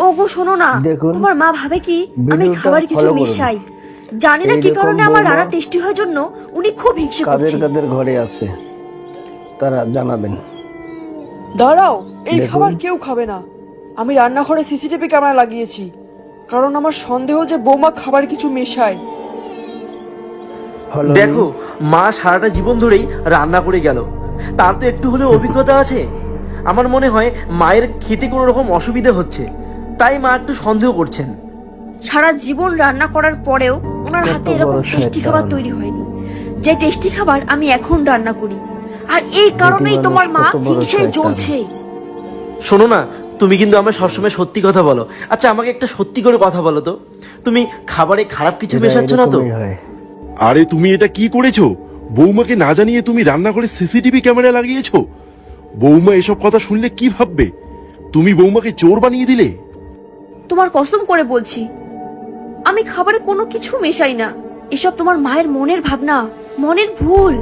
ওগো শোনো না, দেখুন, তোমার মা ভাবে কি আমি ভিডিওটা খাবারে কিছু follow করুন। মিশাই। জানি না কি এইরকম কারণে আমার বৌমা রান্না টেস্টি হওয়ার জন্য উনি খুব হিংসে কাদের করছে। কাদের ঘরে আছে তারা জানাবেন। দাঁড়াও, এই দেখুন। খাবার কেউ খাবে না। আমি রান্নাঘরে সিসিটিভি ক্যামেরা লাগিয়েছি, কারণ আমার সন্দেহ যে বৌমা খাবার কিছু মেশায়। Follow দেখো, me। মা সারাটা জীবন ধরেই রান্না করে গেল, তার তো একটু হলেও অভিজ্ঞতা আছে। আমার মনে হয় মায়ের খেতে কোনো রকম অসুবিধা হচ্ছে, তাই মা একটু সন্দেহ করছেন। সারা জীবন রান্না করার পরেও ওনার কত হাতে এরকম বড় টেস্টি শয়তান। খাবার তৈরি হয়নি, যে টেস্টি খাবার আমি এখন রান্না করি। আর এই কারণেই মানুষ তোমার মা কত বড় হিংসায় শয়তান। জ্বলছে। শোনো না, তুমি কিন্তু আমার সবসময় সত্যি কথা বলো। আচ্ছা, আমাকে একটা সত্যি করে কথা বলো তো, তুমি খাবারে খারাপ কিছু এরা মেশাচ্ছ না তো? এরকমই হয়। আরে তুমি এটা কি করেছো? বৌমাকে না জানিয়ে তুমি রান্নাঘরে সিসিটিভি ক্যামেরা লাগিয়েছো। বৌমা এসব কথা শুনলে কি ভাববে? তুমি বৌমাকে চোর বানিয়ে দিলে। তোমার কসম করে বলছি, আমি খাবারে কোনো কিছু মেশাই না। এসব তোমার মায়ের মনের ভাবনা, মনের ভুল।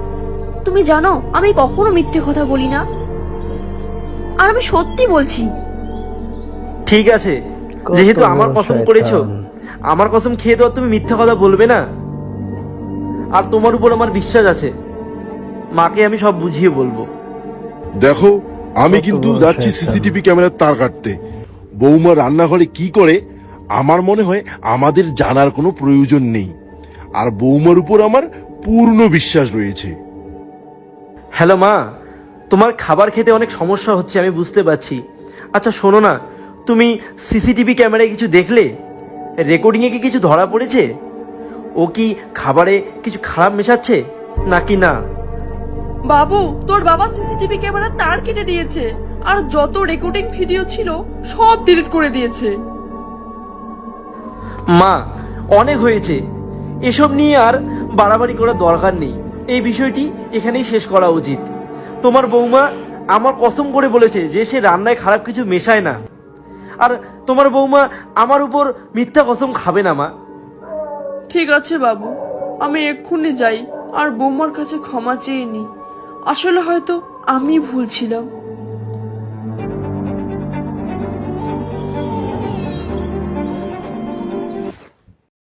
তুমি জানো আমি কখনো মিথ্যে কথা বলি না, আর আমি সত্যি বলছি। ঠিক আছে, কত যেহেতু আমার বড় কসম শয়তান। করেছো, আমার কসম খেয়ে তো আর তুমি মিথ্যা কথা বলবে না। আর তোমার উপর আমার বিশ্বাস আছে, মাকে আমি সব বুঝিয়ে বলবো। দেখো, আমি কত কিন্তু বড় যাচ্ছি শয়তান। সিসিটিভি ক্যামেরার তার কাটতে। বৌমা রান্নাঘরে কি করে আমার মনে হয় আমাদের জানার কোনো প্রয়োজন নেই। আর বৌমার উপর আমার পূর্ণ বিশ্বাস রয়েছে। হ্যালো মা, তোমার খাবার খেতে অনেক সমস্যা হচ্ছে আমি বুঝতে পারছি। আচ্ছা শোনো না, তুমি সিসিটিভি ক্যামেরায় কিছু দেখলে? রেকর্ডিংয়ে কি কিছু ধরা পড়েছে? ও কি খাবারে কিছু খারাপ মেশাচ্ছে নাকি না? বাবু, তোর বাবা সিসিটিভি ক্যামেরা তার কেটে দিয়েছে, আর যত রেকর্ডিং ভিডিও ছিল সব ডিলিট করে দিয়েছে। মা, অনেক হয়েছে, এসব নিয়ে আর বাড়াবাড়ি করার দরকার নেই। এই বিষয়টি এখানেই শেষ করা উচিত। তোমার বৌমা আমার কসম করে বলেছে যে সে রান্নায় খারাপ কিছু মেশায় না। আর তোমার বৌমা আমার উপর মিথ্যা কসম খাবে না মা। ঠিক আছে বাবু, আমি এক্ষুনি যাই আর বৌমার কাছে ক্ষমা চেয়ে নিই। আসলে হয়তো আমি ভুল ছিলাম।